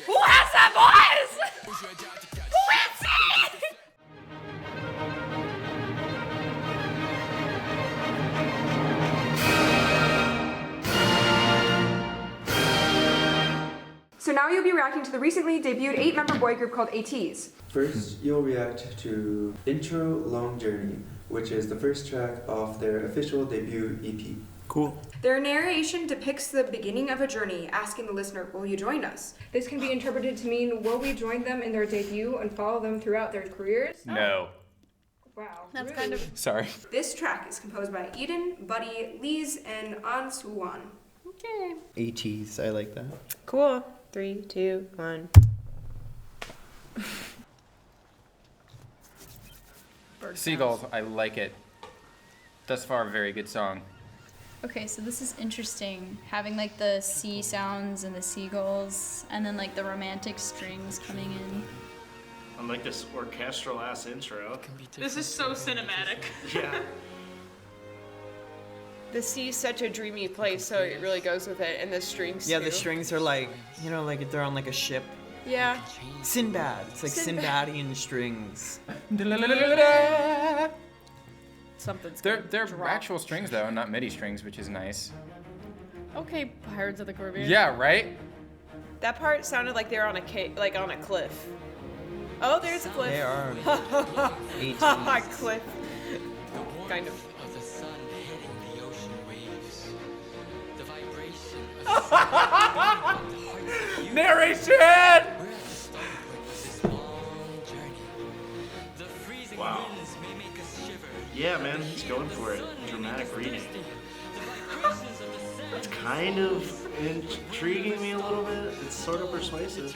Who has that voice? Who is it? So now you'll be reacting to the recently debuted 8-member boy group called ATEEZ. First, you'll react to Intro Long Journey, which is the first track off their official debut EP. Cool. Their narration depicts the beginning of a journey, asking the listener, will you join us? This can be interpreted to mean, will we join them in their debut and follow them throughout their careers? No. Wow. That's really? kind of... Sorry. This track is composed by Eden, Buddy, Lees, and An Suwon. Okay. ATEEZ, I like that. Cool. 3, 2, 1. Seagulls, I like it. Thus far, a very good song. Okay, so this is interesting. Having like the sea sounds and the seagulls, and then like the romantic strings coming in. I like this orchestral ass intro. This is so cinematic. Yeah. The sea's such a dreamy place, so it really goes with it, and the strings Yeah, too. the strings are like, you know, like they're on like a ship. Yeah. Sinbad. It's like Sinbad. Sinbadian strings. Something's They're gonna drop. actual strings though, not MIDI strings, which is nice. Okay, Pirates of the Caribbean. Yeah, right? That part sounded like they were on a like on a cliff. Oh, there's a cliff. They are. ATEEZ. Cliff. Kind of. Narration! Wow. Yeah, man, he's going for it. Dramatic reading. That's kind of intriguing me a little bit. It's sort of persuasive.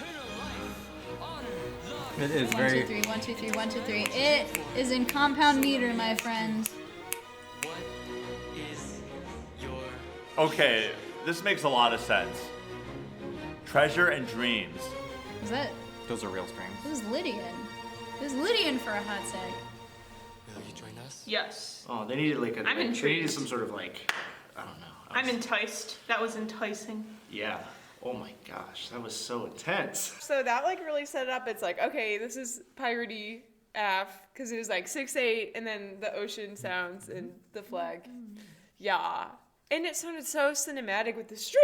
It is 1, 2, 3, 1, 2, 3, 1, 2, 3. It is in compound meter, my friend. Okay, this makes a lot of sense. Treasure and dreams. Is that... Those are real strings. This is Lydian. This is Lydian for a hot sec. Yes. Oh, they needed like a. I'm they intrigued. needed some sort of like, I don't know. I'm enticed. That was enticing. Yeah. Oh my gosh, that was so intense. So that like really set it up. It's like, okay, this is piratey AF, because it was like 6/8, and then the ocean sounds and the flag. Yeah. And it sounded so cinematic with the strings.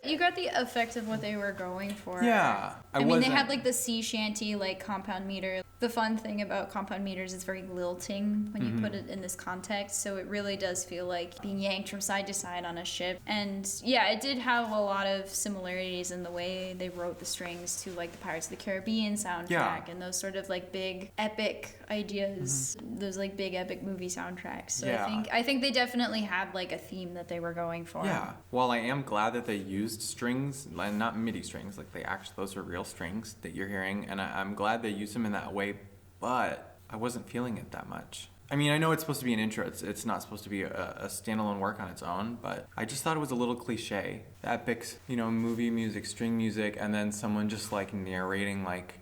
You got the effect of what they were going for. Yeah. I mean, they had like the sea shanty, like compound meter. The fun thing about compound meters is very lilting when you put it in this context. So it really does feel like being yanked from side to side on a ship. And yeah, it did have a lot of similarities in the way they wrote the strings to like the Pirates of the Caribbean soundtrack and those sort of like big epic ideas, those like big epic movie soundtracks. So Yeah. I think they definitely had like a theme that they were going for. Yeah. Well, I am glad that they used strings, and not MIDI strings. Like they actually, those are real strings that you're hearing, and I'm glad they used them in that way. But I wasn't feeling it that much. I mean, I know it's supposed to be an intro. It's not supposed to be a standalone work on its own, but I just thought it was a little cliche. The epic, you know, movie music, string music, and then someone just like narrating like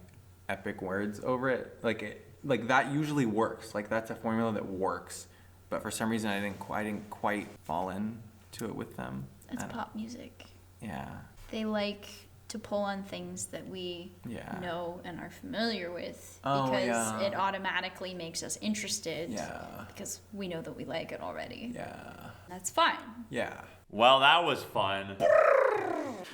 epic words over it. Like that usually works. Like that's a formula that works. But for some reason, I didn't quite fall into it with them. It's pop music. Yeah. They like to pull on things that we know and are familiar with because it automatically makes us interested. Yeah. Because we know that we like it already. Yeah. That's fine. Yeah. Well, that was fun.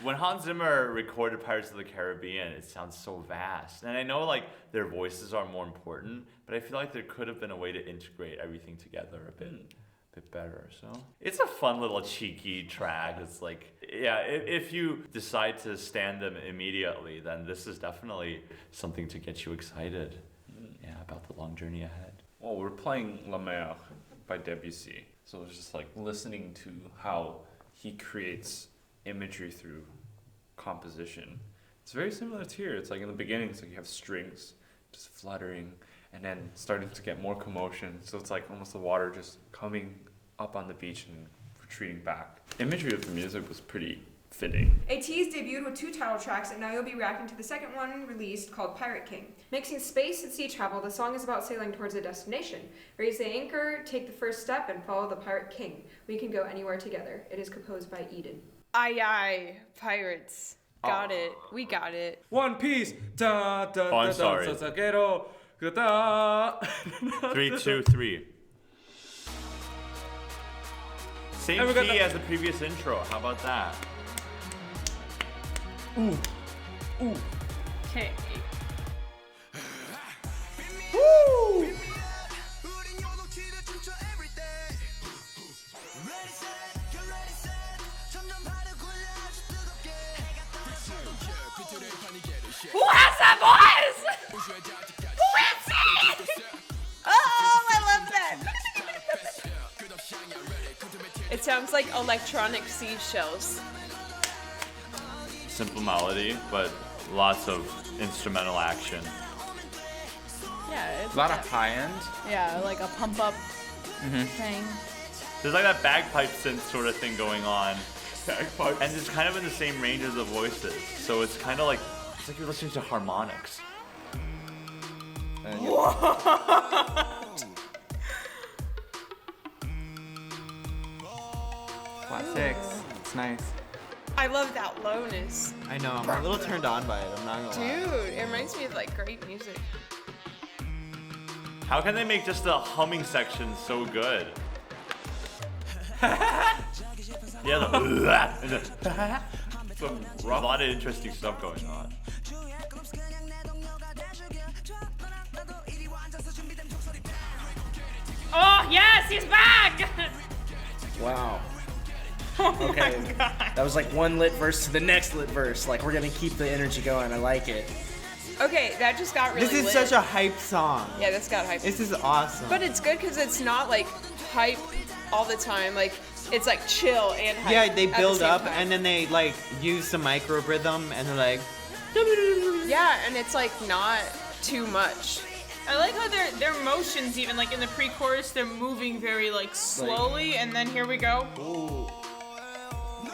When Hans Zimmer recorded Pirates of the Caribbean, it sounds so vast. And I know like their voices are more important, but I feel like there could have been a way to integrate everything together a bit better. So it's a fun little cheeky track. It's like, yeah, if you decide to stand them immediately, then this is definitely something to get you excited. Yeah, about the long journey ahead. Well, we're playing La Mer by Debussy. So it's just like listening to how he creates imagery through composition. It's very similar to here. It's like in the beginning, it's like you have strings just fluttering and then starting to get more commotion. So it's like almost the water just coming up on the beach and retreating back. Imagery of the music was pretty fitting. ATEEZ debuted with 2 title tracks, and now you'll be reacting to the second one released called Pirate King. Mixing space and sea travel, the song is about sailing towards a destination. Raise the anchor, take the first step, and follow the Pirate King. We can go anywhere together. It is composed by Eden. Aye, aye, pirates. got it. We got it. One Piece. Da, da, Oh, I'm da, sorry. da, Sasagero, da. 3, 2, 3. Same And we got key the- as the previous intro. How about that? Ooh. Ooh. Okay. Woo! Who has that voice? Who is it? Oh, I love that. It sounds like electronic seashells. Simple melody, but lots of instrumental action. Yeah, it's A lot of high end. yeah, like a pump up thing. There's like that bagpipe synth sort of thing going on. And it's kind of in the same range as the voices. So it's kind of like, it's like you're listening to harmonics. Classics. It's nice. I love that lowness. I know, I'm a little turned on by it, I'm not gonna lie. Dude, it reminds me of like great music. How can they make just the humming section so good? Yeah, a lot of interesting stuff going on. Oh, yes, he's back! Wow. Oh Okay, my God. that was like one lit verse to the next lit verse. Like, we're gonna keep the energy going, I like it. Okay, that just got really This is lit. such a hype song. Yeah, this got hype. This is awesome. But it's good because it's not like hype all the time. Like, it's like chill and hype. Yeah, they at the build same up time. and then they like use some micro rhythm and they're like, Yeah, and it's like not too much. I like how their motions, even like in the pre-chorus, they're moving very like slowly, and then here we go. ooh.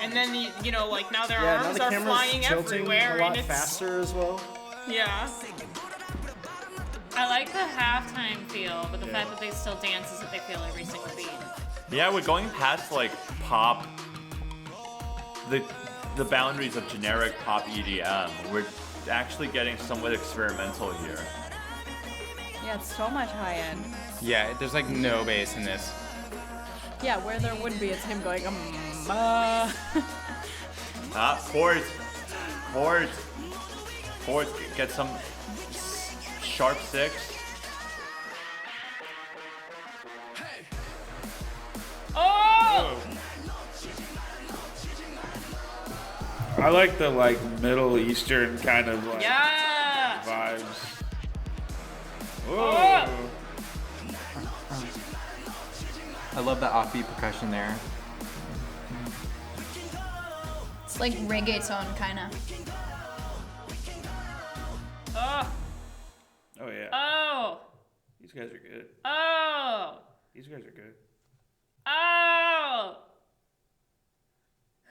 And then you know, like now their Yeah, now arms the are camera's flying tilting everywhere, a lot and it's faster as well. yeah. I like the halftime feel, but the fact that they still dance is that they feel every single beat. Yeah, we're going past like pop, the boundaries of generic pop EDM. We're actually getting somewhat experimental here. Yeah, it's so much high end. Yeah, there's like no bass in this. Yeah, where there would be, it's him going, Chords, get some sharp 6. Oh! I like the like Middle Eastern kind of like Yeah! vibes. Oh! I love the offbeat percussion there. It's like reggaeton, kind of. Oh! Oh yeah. Oh! These guys are good. Oh! These guys are good. Oh!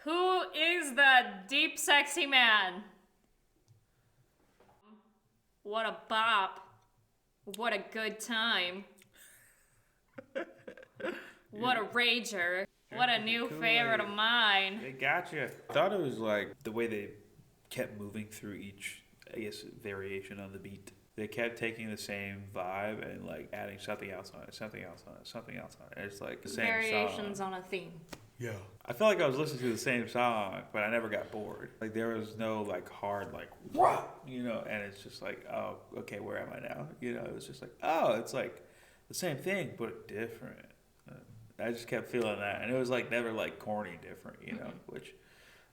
Who is that deep, sexy man? What a bop. What a good time. What a rager. What a new favorite of mine. They got you. I thought it was like the way they kept moving through each, I guess, variation on the beat. They kept taking the same vibe and like adding something else on it, something else on it, something else on it. It's like the same Variations song. on a theme. Yeah. I felt like I was listening to the same song, but I never got bored. Like there was no like hard like you know, and it's just like, oh, okay, where am I now? You know, it was just like, oh, it's like the same thing but different. I just kept feeling that, and it was like never like corny different, you know, which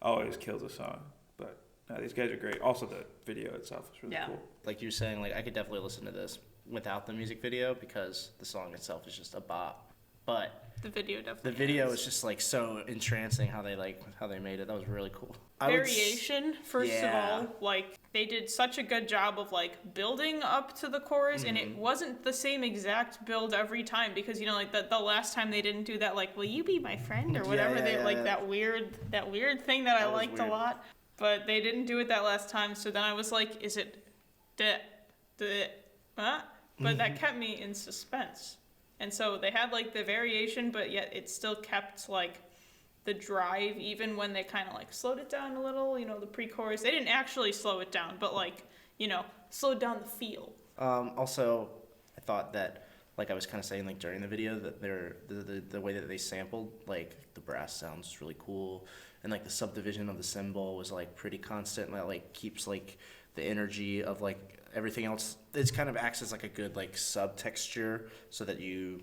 always kills a song. But no, these guys are great. Also, the video itself is really cool. Like you're saying, like I could definitely listen to this without the music video because the song itself is just a bop. But The video definitely the video is just like so entrancing how they made it. That was really cool. Variation, first Yeah. of all, like they did such a good job of like building up to the chorus, and it wasn't the same exact build every time because you know like the last time they didn't do that like will you be my friend or whatever that weird thing that I was liked weird. a lot, but they didn't do it that last time. So then I was like, is it but that kept me in suspense. And so they had like the variation, but yet it still kept like the drive, even when they kind of like slowed it down a little, you know, the pre-chorus. They didn't actually slow it down, but like, you know, slowed down the feel. Also, I thought that, like I was kind of saying, like during the video, that the way that they sampled, like the brass sounds was really cool, and like the subdivision of the cymbal was like pretty constant, and that like keeps like the energy of like everything else. It's kind of acts as like a good like subtexture, so that you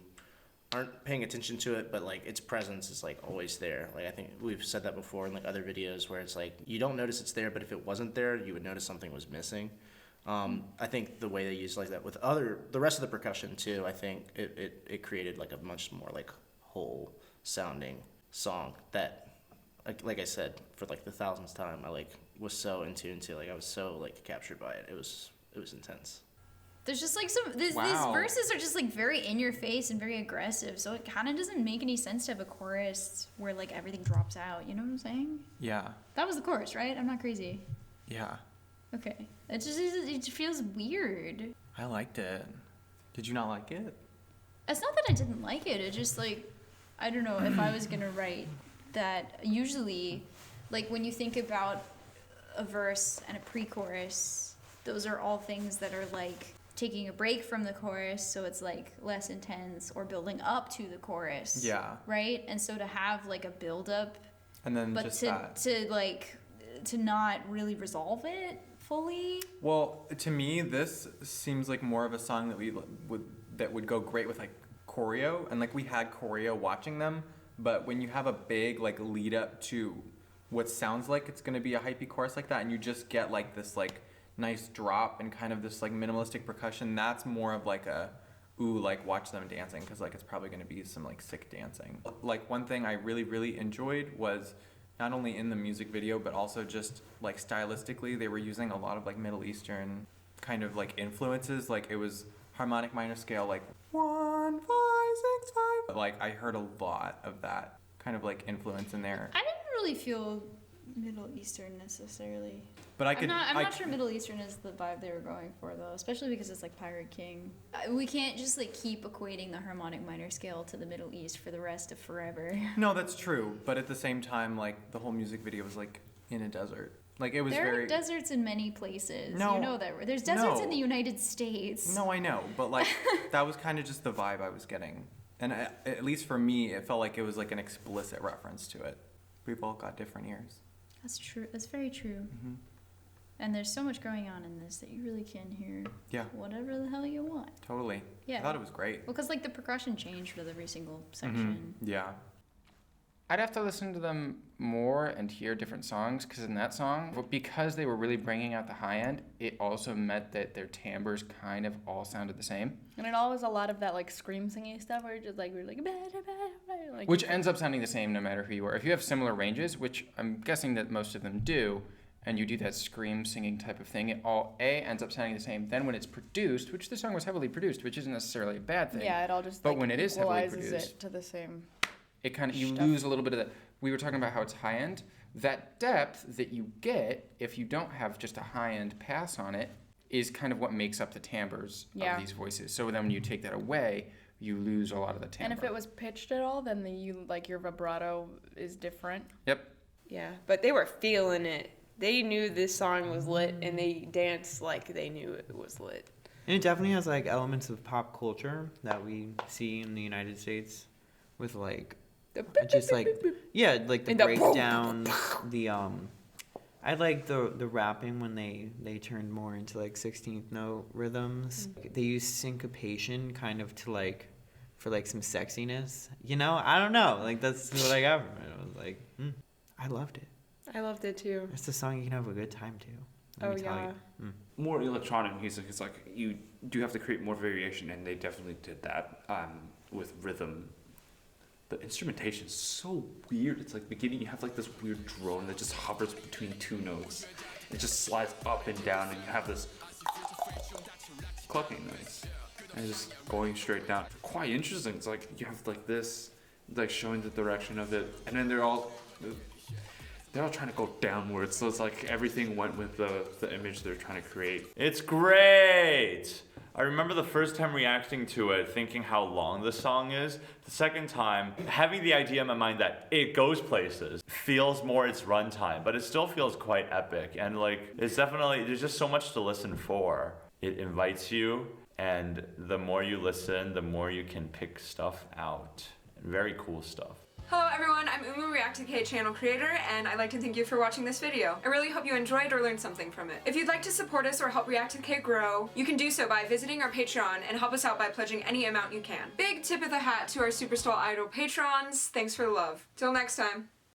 aren't paying attention to it, but like its presence is like always there. Like I think we've said that before in like other videos where it's like you don't notice it's there, but if it wasn't there, you would notice something was missing. I think the way they use like that with the rest of the percussion too, I think it created like a much more like whole sounding song that, like I said, for like the thousandth time, I like was so in tune to. Like I was so like captured by it. It was intense. There's just like these verses are just like very in your face and very aggressive, so it kind of doesn't make any sense to have a chorus where like everything drops out. You know what I'm saying? Yeah. That was the chorus, right? I'm not crazy. Yeah. Okay. It just feels weird. I liked it. Did you not like it? It's not that I didn't like it. It just like, I don't know, if I was gonna write that, usually, like when you think about a verse and a pre-chorus, those are all things that are like taking a break from the chorus, so it's like less intense, or building up to the chorus. Yeah. Right? And so to have like a build up, And then but just to not really resolve it fully. Well, to me, this seems like more of a song that would go great with like choreo, and like we had choreo watching them. But when you have a big like lead up to what sounds like it's gonna be a hypey chorus like that, and you just get like this like nice drop and kind of this like minimalistic percussion, that's more of like a like watch them dancing, because like it's probably gonna be some like sick dancing. Like one thing I really enjoyed was not only in the music video, but also just like stylistically, they were using a lot of like Middle Eastern kind of like influences. Like it was harmonic minor scale, like 1, 5, 6, 5. Like I heard a lot of that kind of like influence in there. I didn't really feel Middle Eastern necessarily. But I'm not sure Middle Eastern is the vibe they were going for though, especially because it's like Pirate King. We can't just like keep equating the harmonic minor scale to the Middle East for the rest of forever. No, that's true. But at the same time, like the whole music video was like in a desert. Like it was there are deserts in many places. No, you know that. There's deserts in the United States. No, I know. But like that was kind of just the vibe I was getting. And at least for me, it felt like it was like an explicit reference to it. We've all got different ears. That's true. That's very true. Mm-hmm. And there's so much going on in this that you really can hear whatever the hell you want. Totally. Yeah. I thought it was great. Well, because like the percussion changed with every single section. Mm-hmm. Yeah. I'd have to listen to them more and hear different songs, because in that song, because they were really bringing out the high end, it also meant that their timbres kind of all sounded the same. And it all was a lot of that like scream singing stuff where just like we're like, which ends up sounding the same no matter who you are. If you have similar ranges, which I'm guessing that most of them do, and you do that scream singing type of thing, it all ends up sounding the same. Then when it's produced, which the song was heavily produced, which isn't necessarily a bad thing. Yeah, it all just but when it is heavily equalizes produced, it to the same. It kind of, you lose a little bit of that. We were talking about how it's high end. That depth that you get if you don't have just a high end pass on it is kind of what makes up the timbres of these voices. So then when you take that away, you lose a lot of the timbre. And if it was pitched at all, then your vibrato is different. Yep. Yeah, but they were feeling it. They knew this song was lit, and they danced like they knew it was lit. And it definitely has like elements of pop culture that we see in the United States, with like just like like the breakdown, I like the rapping when they turned more into like 16th note rhythms. They use syncopation kind of to like for like some sexiness, you know. I don't know, like that's what I got from it. I was like, I loved it. I loved it too. It's a song you can have a good time to. Oh yeah. More electronic music is like you do have to create more variation, and they definitely did that with rhythm. The instrumentation is so weird. It's like beginning you have like this weird drone that just hovers between two notes. It just slides up and down, and you have this clucking noise, and it's just going straight down. Quite interesting. It's like you have like this, like showing the direction of it, and then they're all trying to go downwards. So it's like everything went with the image they're trying to create. It's great. I remember the first time reacting to it, thinking how long the song is. The second time, having the idea in my mind that it goes places, feels more its runtime, but it still feels quite epic. And like, it's definitely, there's just so much to listen for. It invites you, and the more you listen, the more you can pick stuff out. Very cool stuff. Hello everyone, I'm omg-horns channel creator, and I'd like to thank you for watching this video. I really hope you enjoyed or learned something from it. If you'd like to support us or help ReacttotheK grow, you can do so by visiting our Patreon and help us out by pledging any amount you can. Big tip of the hat to our Superstar Idol patrons. Thanks for the love. Till next time.